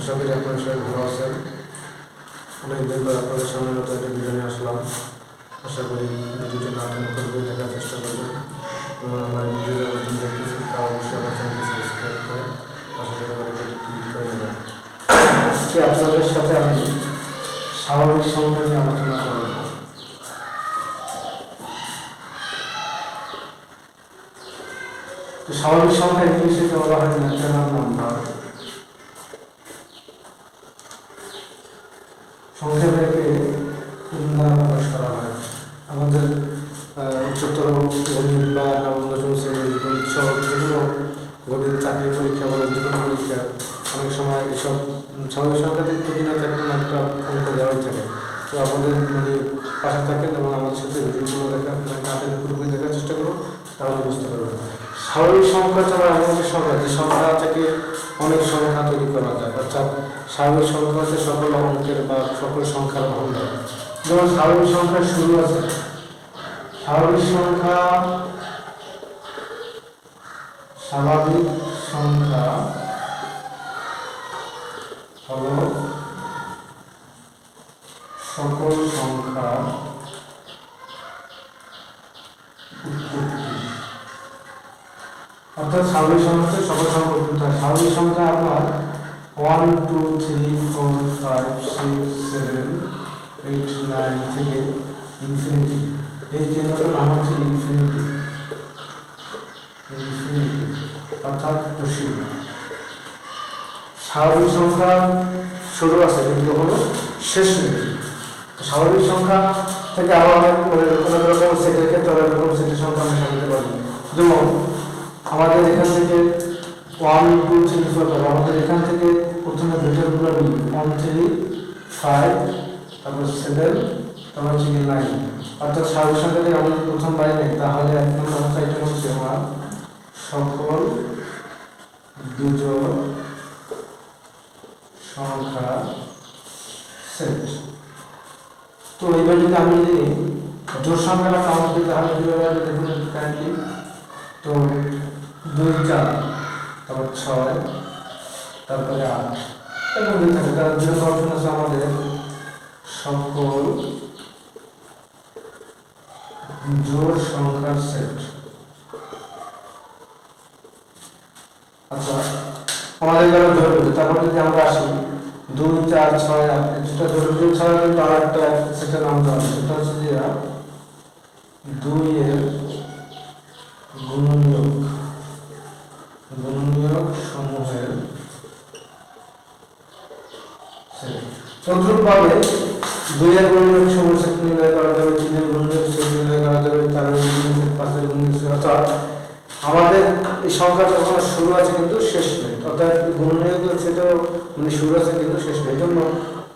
আশা করি আপনারা সবাই ভালো আছেন। অনেকদিন পর আপনাদের সামনে নতুন একটা ভিডিও নিয়ে আসলাম। আশা করি ভিডিওটি না টেনে করে দেখার চেষ্টা করবেন এবং আমার ভিডিওটা নতুন দেখতেছি তা অবশ্যই আমার চ্যানেলটি সাবস্ক্রাইব করে আশা করি আমার ভিডিওটি ক্লিক করে নেবেন। আজকে আপনাদের সাথে আমি স্বাভাবিক সংখ্যা নিয়ে আলোচনা করব। স্বাভাবিক সংখ্যা ইংলিশে বলা হয় ন্যাচারাল নাম্বার। সংক্ষেপে দ্বারা প্রকাশ করা হয়। আমাদের উচ্চতর গণিত বা নবম দশম শ্রেণীর গণিত সহ বিভিন্ন গণিত চাকরি পরীক্ষা বা জীবন পরীক্ষা অনেক সময় এসব স্বাভাবিক সংখ্যাতে প্রতিনিয়ত একটা একটা অঙ্ক দেওয়াই থাকে। তো আমাদের পাশে থাকেন এবং আমাদের সাথে ভিডিওগুলো পুরোপুরি দেখার চেষ্টা করুন, তাহলে বুঝতে পারবেন। স্বাভাবিক সংখ্যা ছাড়া এমন একটি সংখ্যা যে সংখ্যা থেকে অনেক সংখ্যা তৈরি করা যায়, অর্থাৎ স্বাভাবিক সংখ্যা হচ্ছে সকল অঙ্কের বা সকল সংখ্যার ভাণ্ডার। যেমন স্বাভাবিক সংখ্যার শুরু আছে, স্বাভাবিক সংখ্যা হলো সকল সংখ্যার উৎপত্তি। অর্থাৎ স্বাভাবিক সংখ্যা হচ্ছে সকল সংখ্যা উৎপত্তি। স্বাভাবিক সংখ্যা আপনার 1 2 3 4 5 6 7 8 9 থেকে ইনফিনিটি। এই চিহ্নটার নাম হচ্ছে ইনফিনিটি, অর্থাৎ অসীম। স্বাভাবিক সংখ্যা শুরু আছে কিন্তু হলো শেষ নেই। স্বাভাবিক সংখ্যা থেকে আরো অনেক রকম সেটের ক্ষেত্রে অনেক রকম সেটের সংখ্যা আমরা সাজাতে পারি। যেমন আমাদের এখান থেকে 1 2 3 4 5, আমাদের এখান থেকে প্রথমে ভেক্টরগুলো নিই 1 3 5, তারপর 7, তারপর 9। অর্থাৎ স্বাভাবিক সংখ্যা থেকে আমি প্রথম বাইরে নেই, তাহলে এক নম্বর সাইডটা হচ্ছে আমার সকল বিজোড় সংখ্যা সেট। তো এইবার যদি আমি জোড় সংখ্যাটা কাউন্ট করি তাহলে কিভাবে দেখুন কাইন্ডলি। তো 2 4, তারপর 6, তারপরে 8 এরকম দিয়ে থাকে। তার জন্য অপশন আছে আমাদের সকল জোড় সংখ্যার সেট। আচ্ছা, আমাদের যারা জোড় হবে, তারপর যদি আমরা আসি 2 4 6 8, যেটা জোড় ছাড়া কিন্তু আর একটা সেটের নাম দেওয়া আছে, সেটা হচ্ছে যে 2 এর গুণনীয়ক সমূহের সেট। তদ্রূপভাবে 2 এর গুণনীয়ক সমূহের সেট নির্ণয় করা যাবে, 3 এর গুণনীয়ক সেট নির্ণয় করা যাবে, 4 এর গুণনীয়ক সেট, 5 এর গুণনীয়ক সেট। অর্থাৎ আমাদের এই সংখ্যা যখন শুরু আছে কিন্তু শেষ নেই, অর্থাৎ গুণনীয়ক সেটাও শুরু আছে কিন্তু শেষ নেই। এই জন্য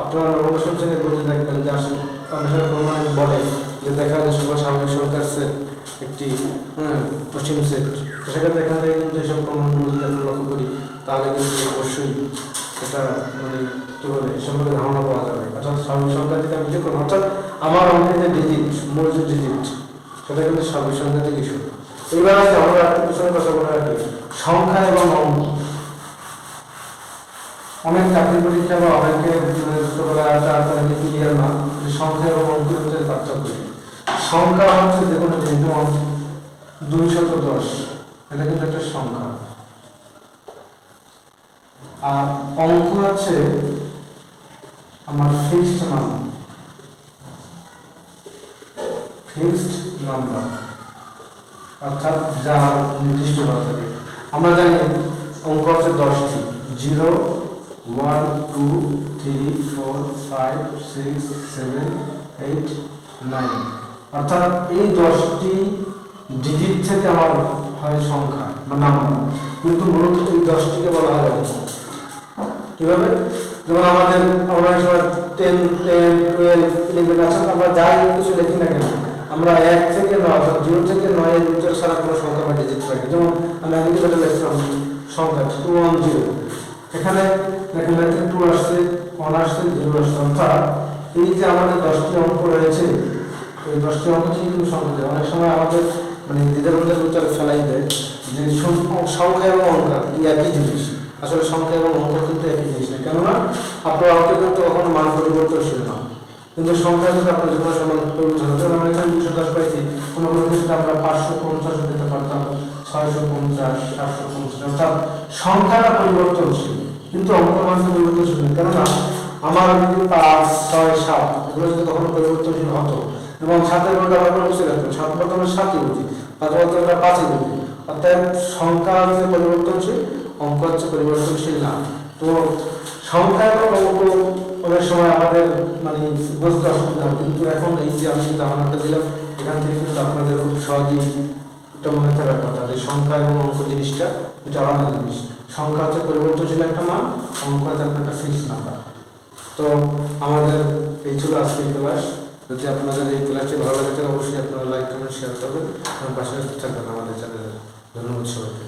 আপনারা নবম দশম শ্রেণীর বলতে দেখবেন যে আসলে অনেক প্রমাণ বলে যে দেখা যায় সকল স্বাভাবিক সংখ্যার সেট একটি অসীম সেট। সেক্ষেত্রে এখান থেকে কিন্তু এইসব প্রমাণগুলো যদি আমরা লক্ষ্য করি তাহলে কিন্তু অবশ্যই এটা কী বলে এই সম্পর্কে ধারণা পাওয়া যাবে। অর্থাৎ স্বাভাবিক সংখ্যা থেকে আমি যে কোনো, অর্থাৎ আমার অঙ্কের যে ডিজিট, মূল যে ডিজিট, সেটা কিন্তু স্বাভাবিক সংখ্যা থেকে শুরু। এইবার আছে আমরা পিছনে কথা বলে রাখি সংখ্যা এবং অঙ্ক। অনেক চাকরি পরীক্ষা বা অনেকে ক্লিয়ার না যে সংখ্যা এবং অঙ্কের মধ্যে পার্থক্য। সংখ্যা হচ্ছে যে কোনো জিনিস, যেমন 210, এটা কিন্তু একটা সংখ্যা। আর অঙ্ক আছে আমার ফিক্সড নাম্বার, অর্থাৎ যা নির্দিষ্ট করা থাকে। আমরা জানি অঙ্ক আছে 10টি, 0 1 2 3 4 5 6 7 8 9। অর্থাৎ এই 10টি ডিজিট থেকে আমার হয় সংখ্যা বা নাম্বার, কিন্তু মূলত এই 10টিকে বলা হয় অঙ্ক। কিভাবে? যেমন আমাদের আমরা 10 10 12 11 আছে, আমরা যাই কিছু লিখি না কেন, আমরা 1 থেকে 9 অর্থাৎ 0 থেকে 9 এর ভিতর সারা কোনো সংখ্যা বা ডিজিট থাকে। যেমন আমি আগে যেটা লিখলাম সংখ্যা 210, এখানে দেখেন 2 আসছে, 1 আসছে, 0 আসছে। অর্থাৎ এই যে আমাদের 10টি অঙ্ক রয়েছে, এই 10টি অঙ্ক কিন্তু সংখ্যা দেয়। অনেক সময় আমাদের দ্বিধার মধ্যে ভিতরে ফেলাই দেয় যে সংখ্যা এবং অঙ্ক একই জিনিস। আসলে সংখ্যা এবং অঙ্ক কিন্তু একই জিনিস না, কেননা আপনার অঙ্কে কিন্তু কখনো মান পরিবর্তনশীল না, কিন্তু সংখ্যা যদি আপনার যখন সমান পরিবর্তন হবে, যেমন আমরা এখানে 210 পাইছি, কোনো কোনো ক্ষেত্রে আমরা 550 দিতে পারতাম, 650, 750, অর্থাৎ সংখ্যাটা পরিবর্তনশীল কিন্তু অঙ্ক মান পরিবর্তনশীল না। কেননা আমার যদি 5, 6, 7 এগুলো যদি কখনো পরিবর্তনশীল হতো এবং 7-এর মধ্যে আমরা বুঝতে পারতাম 7 বলতে আমরা 7ই বুঝি, 5 বলতে আমরা 5ই বুঝি, অর্থাৎ সংখ্যা হচ্ছে পরিবর্তনশীল, অঙ্ক হচ্ছে পরিবর্তনশীল না। তো সংখ্যা এবং অঙ্ক অনেক সময় আমাদের মানে বুঝতে অসুবিধা হয়, কিন্তু এখন এই যে আমি ধারণাটা দিলাম এখান থেকে কিন্তু আপনাদের খুব সহজেই এটা মনে থাকার কথা যে সংখ্যা এবং অঙ্ক জিনিসটা এটা আলাদা জিনিস। সংখ্যা হচ্ছে পরিবর্তনশীল একটা মান, অঙ্ক হচ্ছে একটা ফিক্সড নাম্বার। তো আমাদের এই ছিল আজকের ক্লাস। যদি আপনাদের এই ক্লাসটি ভালো লাগে তাহলে অবশ্যই আপনারা লাইক কমেন্ট শেয়ার করবেন এবং পাশে থাকবেন আমাদের চ্যানেলে। ধন্যবাদ সবাইকে।